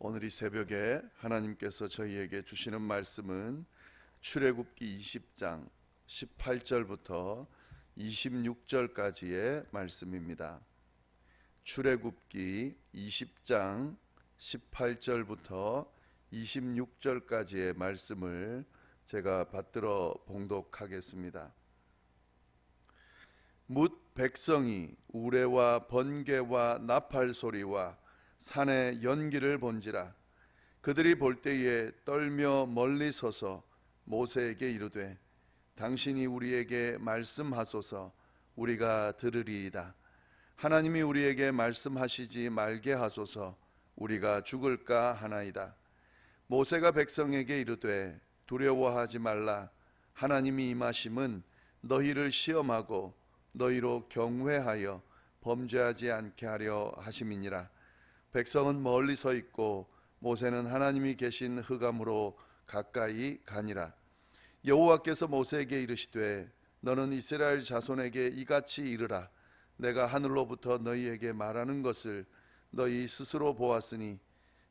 오늘 이 새벽에 하나님께서 저희에게 주시는 말씀은 출애굽기 20장 18절부터 26절까지의 말씀입니다. 출애굽기 20장 18절부터 26절까지의 말씀을 제가 받들어 봉독하겠습니다. 뭇 백성이 우레와 번개와 나팔 소리와 산의 연기를 본지라. 그들이 볼 때에 떨며 멀리 서서 모세에게 이르되 당신이 우리에게 말씀하소서 우리가 들으리이다. 하나님이 우리에게 말씀하시지 말게 하소서 우리가 죽을까 하나이다. 모세가 백성에게 이르되 두려워하지 말라. 하나님이 임하심은 너희를 시험하고 너희로 경외하여 범죄하지 않게 하려 하심이니라. 백성은 멀리 서 있고 모세는 하나님이 계신 흑암으로 가까이 가니라. 여호와께서 모세에게 이르시되 너는 이스라엘 자손에게 이같이 이르라. 내가 하늘로부터 너희에게 말하는 것을 너희 스스로 보았으니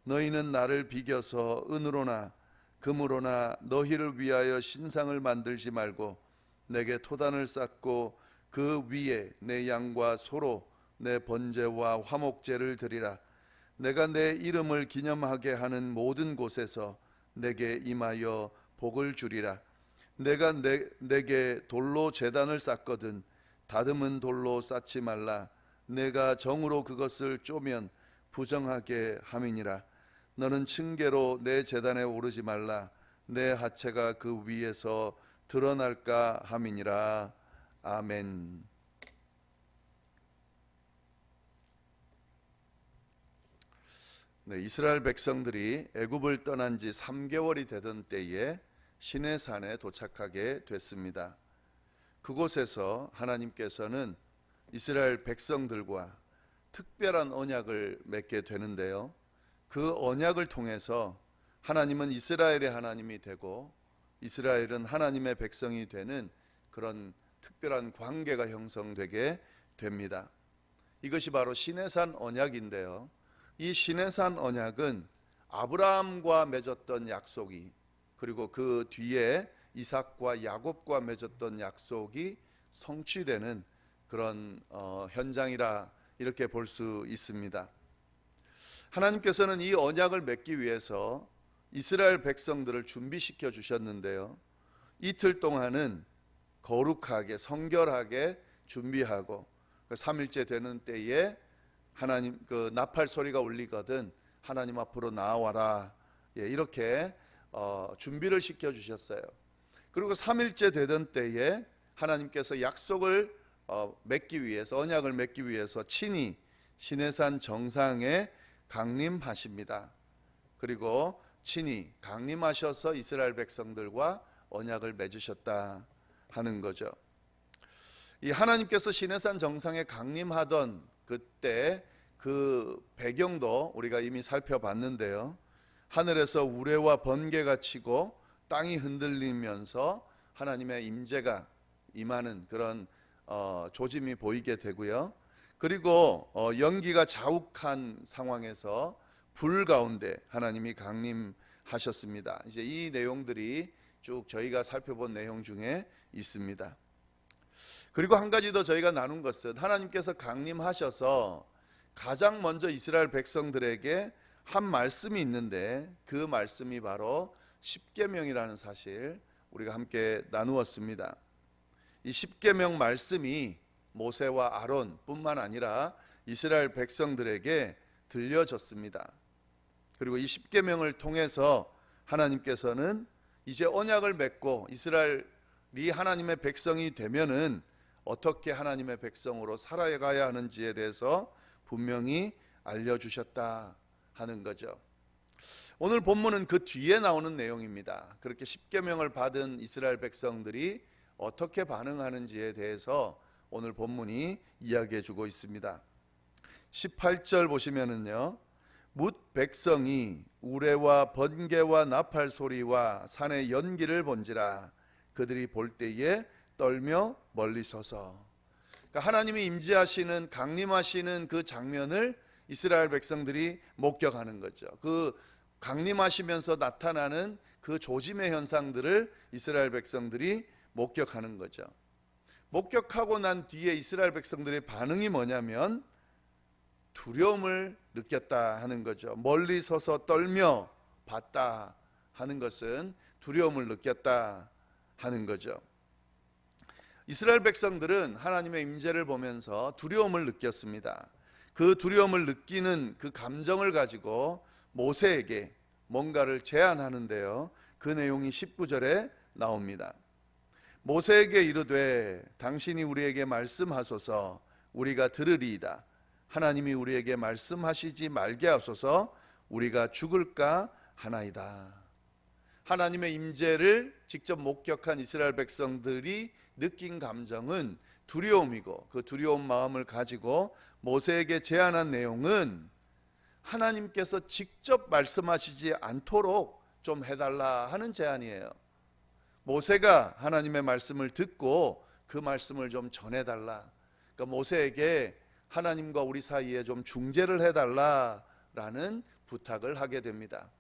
너희는 나를 비겨서 은으로나 금으로나 너희를 위하여 신상을 만들지 말고 내게 토단을 쌓고 그 위에 내 양과 소로 내 번제와 화목제를 드리라. 내가 내 이름을 기념하게 하는 모든 곳에서 내게 임하여 복을 주리라. 내가 내게 돌로 제단을 쌓거든 다듬은 돌로 쌓지 말라. 내가 정으로 그것을 쪼면 부정하게 함이니라. 너는 층계로 내 제단에 오르지 말라. 내 하체가 그 위에서 드러날까 함이니라. 아멘. 이스라엘 백성들이 애굽을 떠난 지 3개월이 되던 때에 시내산에 도착하게 됐습니다. 그곳에서 하나님께서는 이스라엘 백성들과 특별한 언약을 맺게 되는데요. 그 언약을 통해서 하나님은 이스라엘의 하나님이 되고 이스라엘은 하나님의 백성이 되는 그런 특별한 관계가 형성되게 됩니다. 이것이 바로 시내산 언약인데요. 이 시내산 언약은 아브라함과 맺었던 약속이 그리고 그 뒤에 이삭과 야곱과 맺었던 약속이 성취되는 그런 현장이라 이렇게 볼 수 있습니다. 하나님께서는 이 언약을 맺기 위해서 이스라엘 백성들을 준비시켜 주셨는데요. 이틀 동안은 거룩하게 성결하게 준비하고 3일째 되는 때에 하나님 그 나팔 소리가 울리거든 하나님 앞으로 나와라. 이렇게 준비를 시켜 주셨어요. 그리고 3일째 되던 때에 하나님께서 약속을 맺기 위해서 언약을 맺기 위해서 친히 시내산 정상에 강림하십니다. 그리고 친히 강림하셔서 이스라엘 백성들과 언약을 맺으셨다 하는 거죠. 이 하나님께서 시내산 정상에 강림하던 그때 그 배경도 우리가 이미 살펴봤는데요. 하늘에서 우레와 번개가 치고 땅이 흔들리면서 하나님의 임재가 임하는 그런 조짐이 보이게 되고요. 그리고 연기가 자욱한 상황에서 불 가운데 하나님이 강림하셨습니다. 이제 이 내용들이 쭉 저희가 살펴본 내용 중에 있습니다. 그리고 한 가지 더 저희가 나눈 것은 하나님께서 강림하셔서 가장 먼저 이스라엘 백성들에게 한 말씀이 있는데 그 말씀이 바로 십계명이라는 사실 우리가 함께 나누었습니다. 이 십계명 말씀이 모세와 아론 뿐만 아니라 이스라엘 백성들에게 들려졌습니다. 그리고 이 십계명을 통해서 하나님께서는 이제 언약을 맺고 이스라엘이 하나님의 백성이 되면은 어떻게 하나님의 백성으로 살아가야 하는지에 대해서 분명히 알려주셨다 하는 거죠. 오늘 본문은 그 뒤에 나오는 내용입니다. 그렇게 십계명을 받은 이스라엘 백성들이 어떻게 반응하는지에 대해서 오늘 본문이 이야기해 주고 있습니다. 18절 보시면은요. 뭇 백성이 우레와 번개와 나팔 소리와 산의 연기를 본지라. 그들이 볼 때에 떨며 멀리 서서. 그러니까 하나님이 임재하시는 강림하시는 그 장면을 이스라엘 백성들이 목격하는 거죠. 그 강림하시면서 나타나는 그 조짐의 현상들을 이스라엘 백성들이 목격하는 거죠. 목격하고 난 뒤에 이스라엘 백성들의 반응이 뭐냐면 두려움을 느꼈다 하는 거죠. 멀리 서서 떨며 봤다 하는 것은 두려움을 느꼈다 하는 거죠. 이스라엘 백성들은 하나님의 임재를 보면서 두려움을 느꼈습니다. 그 두려움을 느끼는 그 감정을 가지고 모세에게 뭔가를 제안하는데요. 그 내용이 19절에 나옵니다. 모세에게 이르되 당신이 우리에게 말씀하소서 우리가 들으리이다. 하나님이 우리에게 말씀하시지 말게 하소서 우리가 죽을까 하나이다. 하나님의 임재를 직접 목격한 이스라엘 백성들이 느낀 감정은 두려움이고, 그 두려운 마음을 가지고 모세에게 제안한 내용은 하나님께서 직접 말씀하시지 않도록 좀 해달라 하는 제안이에요. 모세가 하나님의 말씀을 듣고 그 말씀을 좀 전해달라. 그러니까 모세에게 하나님과 우리 사이에 좀 중재를 해달라라는 부탁을 하게 됩니다.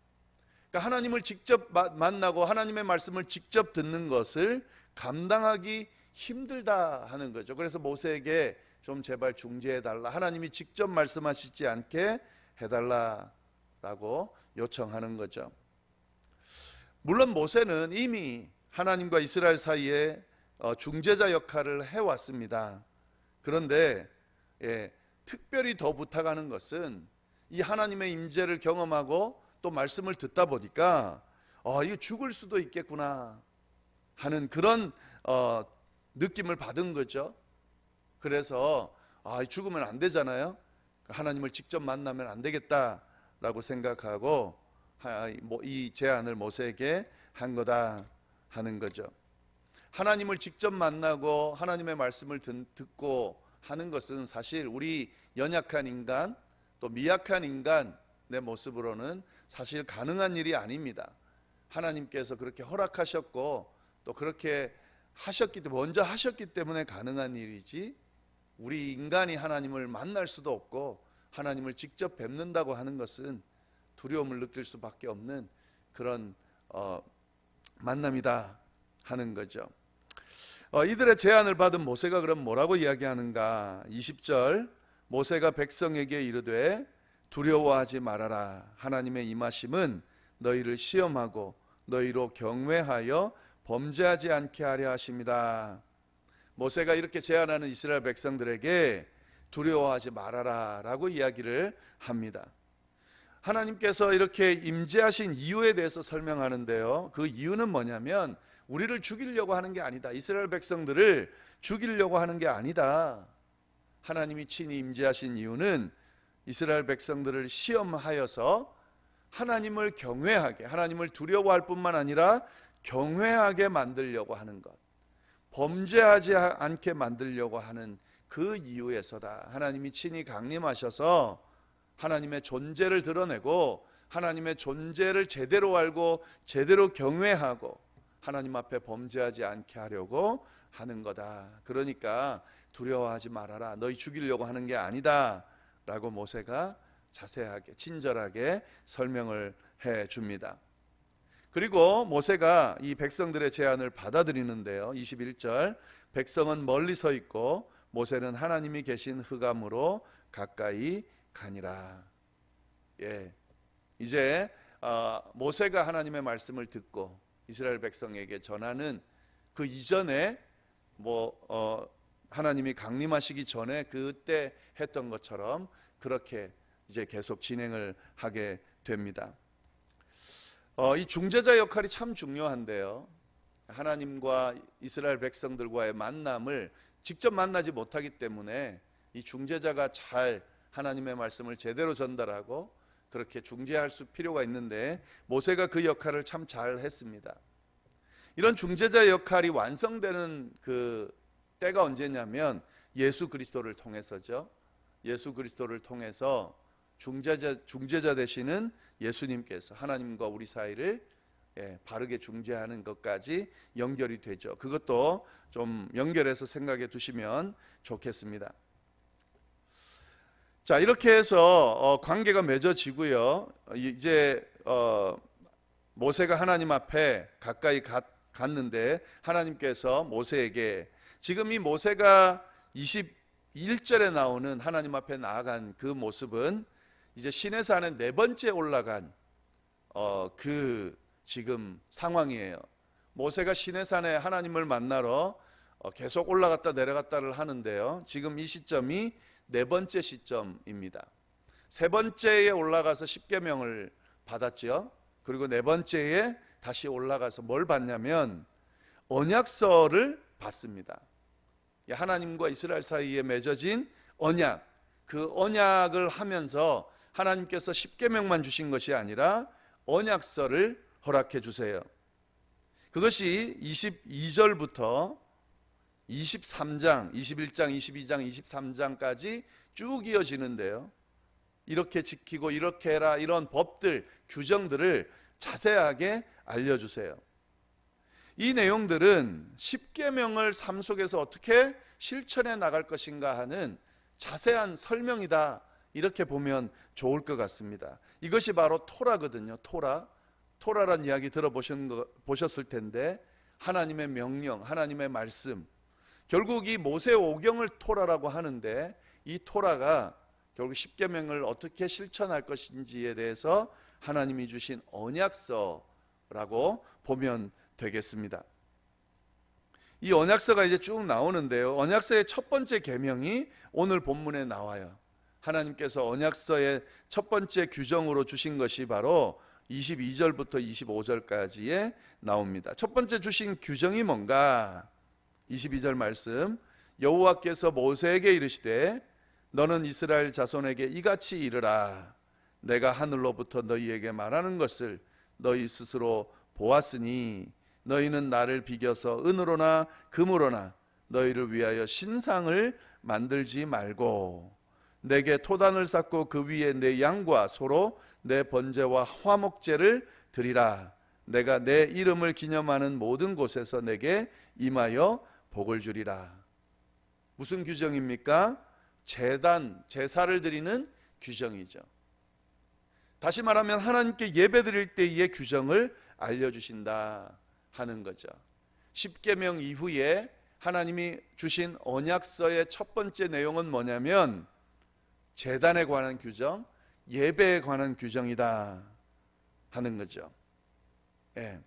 그러니까 하나님을 직접 만나고 하나님의 말씀을 직접 듣는 것을 감당하기 힘들다 하는 거죠. 그래서 모세에게 좀 제발 중재해달라, 하나님이 직접 말씀하시지 않게 해달라라고 요청하는 거죠. 물론 모세는 이미 하나님과 이스라엘 사이에 중재자 역할을 해왔습니다. 그런데 특별히 더 부탁하는 것은 이 하나님의 임재를 경험하고 또 말씀을 듣다 보니까 이거 죽을 수도 있겠구나 하는 그런 느낌을 받은 거죠. 그래서 죽으면 안 되잖아요. 하나님을 직접 만나면 안 되겠다라고 생각하고 이 제안을 모세에게 한 거다 하는 거죠. 하나님을 직접 만나고 하나님의 말씀을 듣고 하는 것은 사실 우리 연약한 인간 또 미약한 인간의 모습으로는 사실 가능한 일이 아닙니다. 하나님께서 그렇게 허락하셨고 또 그렇게 먼저 하셨기 때문에 가능한 일이지, 우리 인간이 하나님을 만날 수도 없고 하나님을 직접 뵙는다고 하는 것은 두려움을 느낄 수밖에 없는 그런 만남이다 하는 거죠. 이들의 제안을 받은 모세가 그럼 뭐라고 이야기하는가? 20절, 모세가 백성에게 이르되 두려워하지 말아라. 하나님의 임하심은 너희를 시험하고 너희로 경외하여 범죄하지 않게 하려 하십니다. 모세가 이렇게 제안하는 이스라엘 백성들에게 두려워하지 말아라 라고 이야기를 합니다. 하나님께서 이렇게 임재하신 이유에 대해서 설명하는데요, 그 이유는 뭐냐면 우리를 죽이려고 하는 게 아니다. 이스라엘 백성들을 죽이려고 하는 게 아니다. 하나님이 친히 임재하신 이유는 이스라엘 백성들을 시험하여서 하나님을 경외하게, 하나님을 두려워할 뿐만 아니라 경외하게 만들려고 하는 것, 범죄하지 않게 만들려고 하는 그 이유에서다. 하나님이 친히 강림하셔서 하나님의 존재를 드러내고 하나님의 존재를 제대로 알고 제대로 경외하고 하나님 앞에 범죄하지 않게 하려고 하는 거다. 그러니까 두려워하지 말아라. 너희 죽이려고 하는 게 아니다 라고 모세가 자세하게 친절하게 설명을 해 줍니다. 그리고 모세가 이 백성들의 제안을 받아들이는데요, 21절, 백성은 멀리 서 있고 모세는 하나님이 계신 흑암으로 가까이 가니라. 이제 모세가 하나님의 말씀을 듣고 이스라엘 백성에게 전하는 그 이전에 하나님이 강림하시기 전에 그때 했던 것처럼 그렇게 이제 계속 진행을 하게 됩니다. 이 중재자 역할이 참 중요한데요, 하나님과 이스라엘 백성들과의 만남을 직접 만나지 못하기 때문에 이 중재자가 잘 하나님의 말씀을 제대로 전달하고 그렇게 중재할 필요가 있는데 모세가 그 역할을 참 잘 했습니다. 이런 중재자 역할이 완성되는 그 때가 언제냐면 예수 그리스도를 통해서죠. 예수 그리스도를 통해서 중재자 되시는 예수님께서 하나님과 우리 사이를 바르게 중재하는 것까지 연결이 되죠. 그것도 좀 연결해서 생각해 두시면 좋겠습니다. 자, 이렇게 해서 관계가 맺어지고요. 이제 모세가 하나님 앞에 가까이 갔는데 하나님께서 모세에게, 지금 이 모세가 21절에 나오는 하나님 앞에 나아간 그 모습은 이제 시내산에 네 번째 올라간 그 지금 상황이에요. 모세가 시내산에 하나님을 만나러 계속 올라갔다 내려갔다를 하는데요. 지금 이 시점이 네 번째 시점입니다. 세 번째에 올라가서 십계명을 받았죠. 그리고 네 번째에 다시 올라가서 뭘 받냐면 언약서를 받습니다. 하나님과 이스라엘 사이에 맺어진 언약, 그 언약을 하면서 하나님께서 십계명만 주신 것이 아니라 언약서를 허락해 주세요. 그것이 22절부터 23장, 21장, 22장, 23장까지 쭉 이어지는데요. 이렇게 지키고 이렇게 해라, 이런 법들, 규정들을 자세하게 알려주세요. 이 내용들은 십계명을 삶 속에서 어떻게 실천해 나갈 것인가 하는 자세한 설명이다, 이렇게 보면 좋을 것 같습니다. 이것이 바로 토라거든요. 토라란 이야기 들어보셨을 텐데, 하나님의 명령, 하나님의 말씀, 결국 이 모세오경을 토라라고 하는데, 이 토라가 결국 십계명을 어떻게 실천할 것인지에 대해서 하나님이 주신 언약서라고 보면 되겠습니다. 이 언약서가 이제 쭉 나오는데요. 언약서의 첫 번째 계명이 오늘 본문에 나와요. 하나님께서 언약서의 첫 번째 규정으로 주신 것이 바로 22절부터 25절까지에 나옵니다. 첫 번째 주신 규정이 뭔가? 22절 말씀, 여호와께서 모세에게 이르시되 너는 이스라엘 자손에게 이같이 이르라. 내가 하늘로부터 너희에게 말하는 것을 너희 스스로 보았으니 너희는 나를 비겨서 은으로나 금으로나 너희를 위하여 신상을 만들지 말고 내게 토단을 쌓고 그 위에 내 양과 소로 내 번제와 화목제를 드리라. 내가 내 이름을 기념하는 모든 곳에서 내게 임하여 복을 주리라. 무슨 규정입니까? 제사를 드리는 규정이죠. 다시 말하면 하나님께 예배 드릴 때의 규정을 알려주신다 하는 거죠. 십계명 이후에 하나님이 주신 언약서의 첫 번째 내용은 뭐냐면 제단에 관한 규정, 예배에 관한 규정이다 하는 거죠. 예.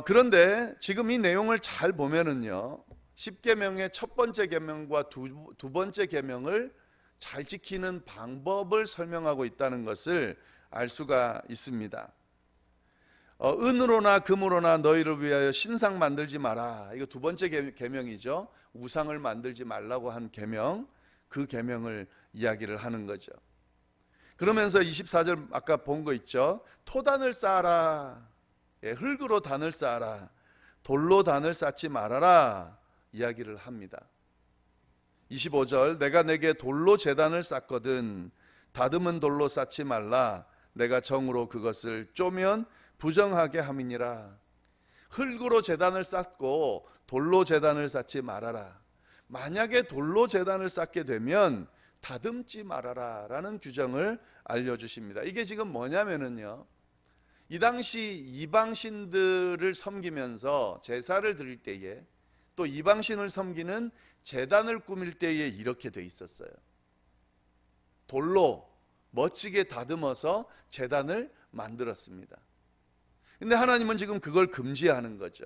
그런데 지금 이 내용을 잘 보면은요, 십계명의 첫 번째 계명과 두 번째 계명을 잘 지키는 방법을 설명하고 있다는 것을 알 수가 있습니다. 은으로나 금으로나 너희를 위하여 신상 만들지 마라. 이거 두 번째 계명이죠. 우상을 만들지 말라고 한 계명, 그 계명을 이야기를 하는 거죠. 그러면서 24절 아까 본 거 있죠. 토단을 쌓아라. 흙으로 단을 쌓아라. 돌로 단을 쌓지 말아라. 이야기를 합니다. 25절, 내가 내게 돌로 제단을 쌓거든 다듬은 돌로 쌓지 말라. 내가 정으로 그것을 쪼면 부정하게 함이니라. 흙으로 제단을 쌓고 돌로 제단을 쌓지 말아라. 만약에 돌로 제단을 쌓게 되면 다듬지 말아라 라는 규정을 알려주십니다. 이게 지금 뭐냐면은요, 이 당시 이방신들을 섬기면서 제사를 드릴 때에 또 이방신을 섬기는 제단을 꾸밀 때에 이렇게 돼 있었어요. 돌로 멋지게 다듬어서 제단을 만들었습니다. 근데 하나님은 지금 그걸 금지하는 거죠.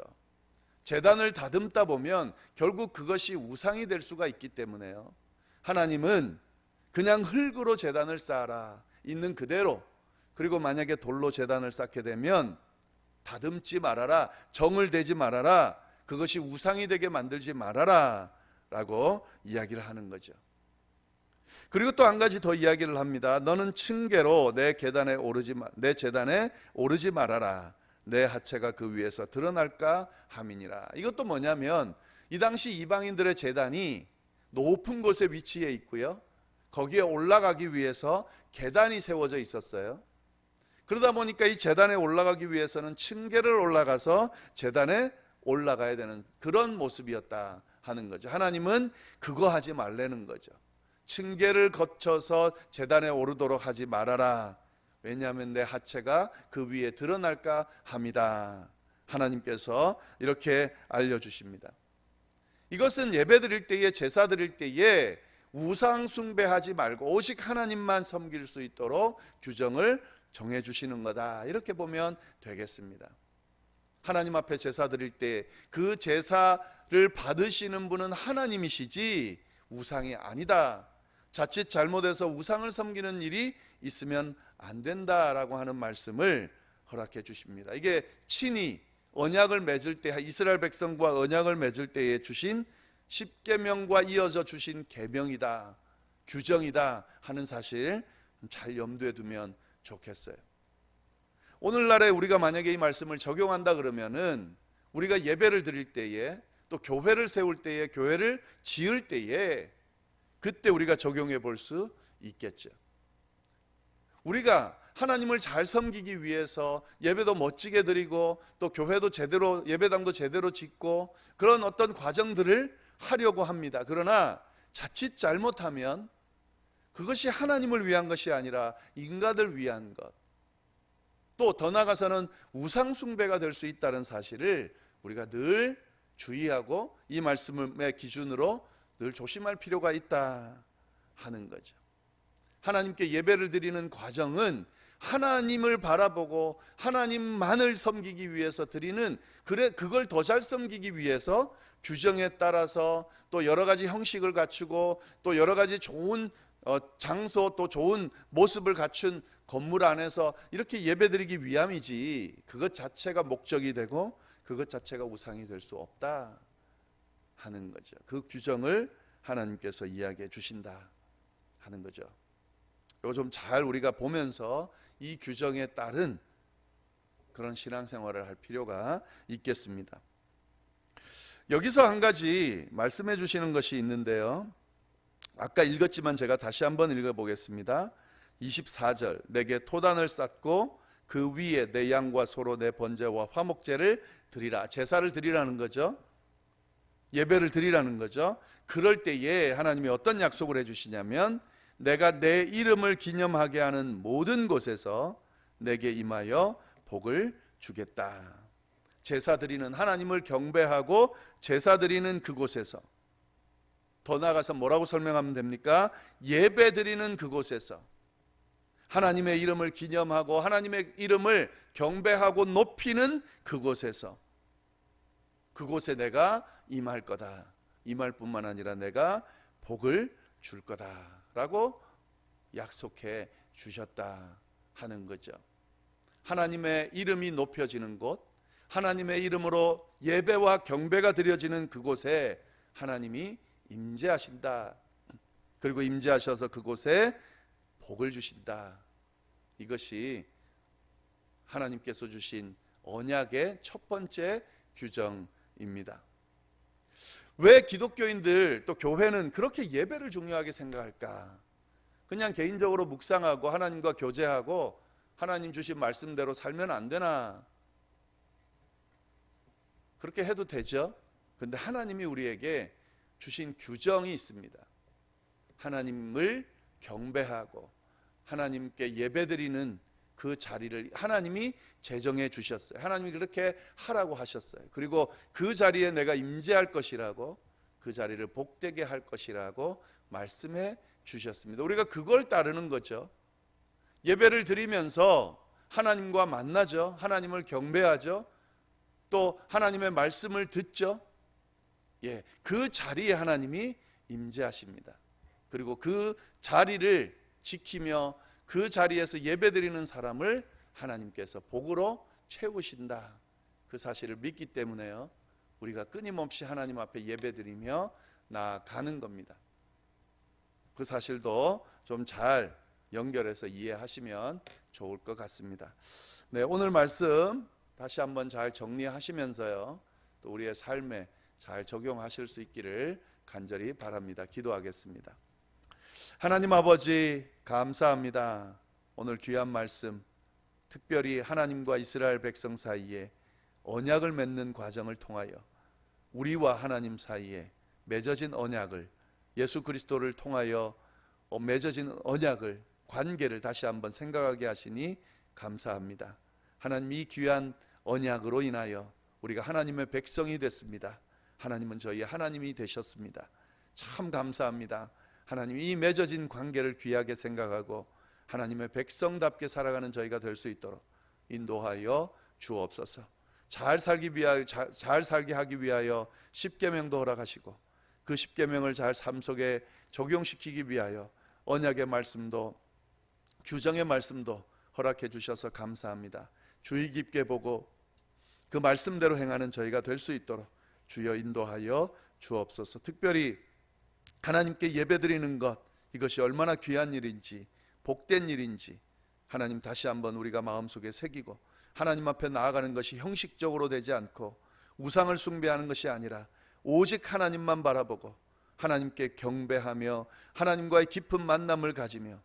제단을 다듬다 보면 결국 그것이 우상이 될 수가 있기 때문에요. 하나님은 그냥 흙으로 제단을 쌓아라. 있는 그대로. 그리고 만약에 돌로 제단을 쌓게 되면 다듬지 말아라. 정을 대지 말아라. 그것이 우상이 되게 만들지 말아라 라고 이야기를 하는 거죠. 그리고 또 한 가지 더 이야기를 합니다. 너는 층계로 내 제단에 오르지 말아라. 내 하체가 그 위에서 드러날까 함이니라. 이것도 뭐냐면 이 당시 이방인들의 제단이 높은 곳에 위치해 있고요, 거기에 올라가기 위해서 계단이 세워져 있었어요. 그러다 보니까 이 제단에 올라가기 위해서는 층계를 올라가서 제단에 올라가야 되는 그런 모습이었다 하는 거죠. 하나님은 그거 하지 말라는 거죠. 층계를 거쳐서 제단에 오르도록 하지 말아라. 왜냐하면 내 하체가 그 위에 드러날까 함이다. 하나님께서 이렇게 알려주십니다. 이것은 예배 드릴 때에, 제사 드릴 때에 우상 숭배하지 말고 오직 하나님만 섬길 수 있도록 규정을 정해 주시는 거다. 이렇게 보면 되겠습니다. 하나님 앞에 제사 드릴 때 그 제사를 받으시는 분은 하나님이시지 우상이 아니다. 자칫 잘못해서 우상을 섬기는 일이 있으면 안 된다라고 하는 말씀을 허락해 주십니다. 이게 친히 언약을 맺을 때, 이스라엘 백성과 언약을 맺을 때에 주신 십계명과 이어져 주신 계명이다, 규정이다 하는 사실 잘 염두에 두면 좋겠어요. 오늘날에 우리가 만약에 이 말씀을 적용한다 그러면은 우리가 예배를 드릴 때에, 또 교회를 세울 때에, 교회를 지을 때에 그때 우리가 적용해 볼 수 있겠죠. 우리가 하나님을 잘 섬기기 위해서 예배도 멋지게 드리고 또 교회도 제대로, 예배당도 제대로 짓고 그런 어떤 과정들을 하려고 합니다. 그러나 자칫 잘못하면 그것이 하나님을 위한 것이 아니라 인간을 위한 것, 또 더 나아가서는 우상 숭배가 될 수 있다는 사실을 우리가 늘 주의하고 이 말씀의 기준으로 늘 조심할 필요가 있다 하는 거죠. 하나님께 예배를 드리는 과정은 하나님을 바라보고 하나님만을 섬기기 위해서 드리는, 그걸 더 잘 섬기기 위해서 규정에 따라서 또 여러 가지 형식을 갖추고 또 여러 가지 좋은 장소, 또 좋은 모습을 갖춘 건물 안에서 이렇게 예배드리기 위함이지, 그것 자체가 목적이 되고 그것 자체가 우상이 될 수 없다 하는 거죠. 그 규정을 하나님께서 이야기해 주신다 하는 거죠. 이거 좀 잘 우리가 보면서 이 규정에 따른 그런 신앙생활을 할 필요가 있겠습니다. 여기서 한 가지 말씀해 주시는 것이 있는데요, 아까 읽었지만 제가 다시 한번 읽어보겠습니다. 24절, 내게 토단을 쌓고 그 위에 내 양과 소로 내 번제와 화목제를 드리라. 제사를 드리라는 거죠. 예배를 드리라는 거죠. 그럴 때에 하나님이 어떤 약속을 해주시냐면, 내가 내 이름을 기념하게 하는 모든 곳에서 내게 임하여 복을 주겠다. 제사 드리는, 하나님을 경배하고 제사 드리는 그곳에서, 더 나아가서 뭐라고 설명하면 됩니까? 예배 드리는 그곳에서, 하나님의 이름을 기념하고 하나님의 이름을 경배하고 높이는 그곳에서, 그곳에 내가 임할 거다. 임할 뿐만 아니라 내가 복을 줄 거다 라고 약속해 주셨다 하는 거죠. 하나님의 이름이 높여지는 곳, 하나님의 이름으로 예배와 경배가 드려지는 그곳에 하나님이 임재하신다. 그리고 임재하셔서 그곳에 복을 주신다. 이것이 하나님께서 주신 언약의 첫 번째 규정입니다. 왜 기독교인들, 또 교회는 그렇게 예배를 중요하게 생각할까? 그냥 개인적으로 묵상하고 하나님과 교제하고 하나님 주신 말씀대로 살면 안 되나? 그렇게 해도 되죠. 근데 하나님이 우리에게 주신 규정이 있습니다. 하나님을 경배하고 하나님께 예배드리는 그 자리를 하나님이 제정해 주셨어요. 하나님이 그렇게 하라고 하셨어요. 그리고 그 자리에 내가 임재할 것이라고, 그 자리를 복되게 할 것이라고 말씀해 주셨습니다. 우리가 그걸 따르는 거죠. 예배를 드리면서 하나님과 만나죠. 하나님을 경배하죠. 또 하나님의 말씀을 듣죠. 예, 그 자리에 하나님이 임재하십니다. 그리고 그 자리를 지키며 그 자리에서 예배드리는 사람을 하나님께서 복으로 채우신다. 그 사실을 믿기 때문에요, 우리가 끊임없이 하나님 앞에 예배드리며 나아가는 겁니다. 그 사실도 좀 잘 연결해서 이해하시면 좋을 것 같습니다. 네, 오늘 말씀 다시 한번 잘 정리하시면서요, 또 우리의 삶에 잘 적용하실 수 있기를 간절히 바랍니다. 기도하겠습니다. 하나님 아버지, 감사합니다. 오늘 귀한 말씀, 특별히 하나님과 이스라엘 백성 사이에 언약을 맺는 과정을 통하여 우리와 하나님 사이에 맺어진 언약을 예수 그리스도를 통하여 맺어진 언약을, 관계를 다시 한번 생각하게 하시니 감사합니다. 하나님, 이 귀한 언약으로 인하여 우리가 하나님의 백성이 됐습니다. 하나님은 저희의 하나님이 되셨습니다. 참 감사합니다. 하나님, 이 맺어진 관계를 귀하게 생각하고 하나님의 백성답게 살아가는 저희가 될 수 있도록 인도하여 주옵소서. 잘 살게 하기 위하여 십계명도 허락하시고 그 십계명을 잘 삶 속에 적용시키기 위하여 언약의 말씀도 규정의 말씀도 허락해 주셔서 감사합니다. 주의 깊게 보고 그 말씀대로 행하는 저희가 될 수 있도록 주여 인도하여 주옵소서. 특별히 하나님께 예배드리는 것, 이것이 얼마나 귀한 일인지 복된 일인지 하나님 다시 한번 우리가 마음속에 새기고, 하나님 앞에 나아가는 것이 형식적으로 되지 않고 우상을 숭배하는 것이 아니라 오직 하나님만 바라보고 하나님께 경배하며 하나님과의 깊은 만남을 가지며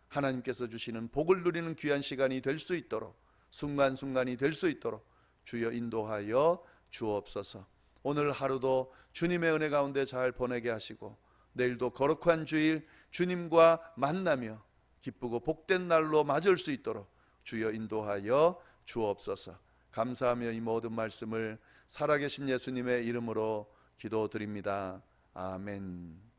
하나님께서 주시는 복을 누리는 귀한 시간이 될 수 있도록, 순간순간이 될 수 있도록 주여 인도하여 주옵소서. 오늘 하루도 주님의 은혜 가운데 잘 보내게 하시고 내일도 거룩한 주일 주님과 만나며 기쁘고 복된 날로 맞을 수 있도록 주여 인도하여 주옵소서. 감사하며 이 모든 말씀을 살아계신 예수님의 이름으로 기도드립니다. 아멘.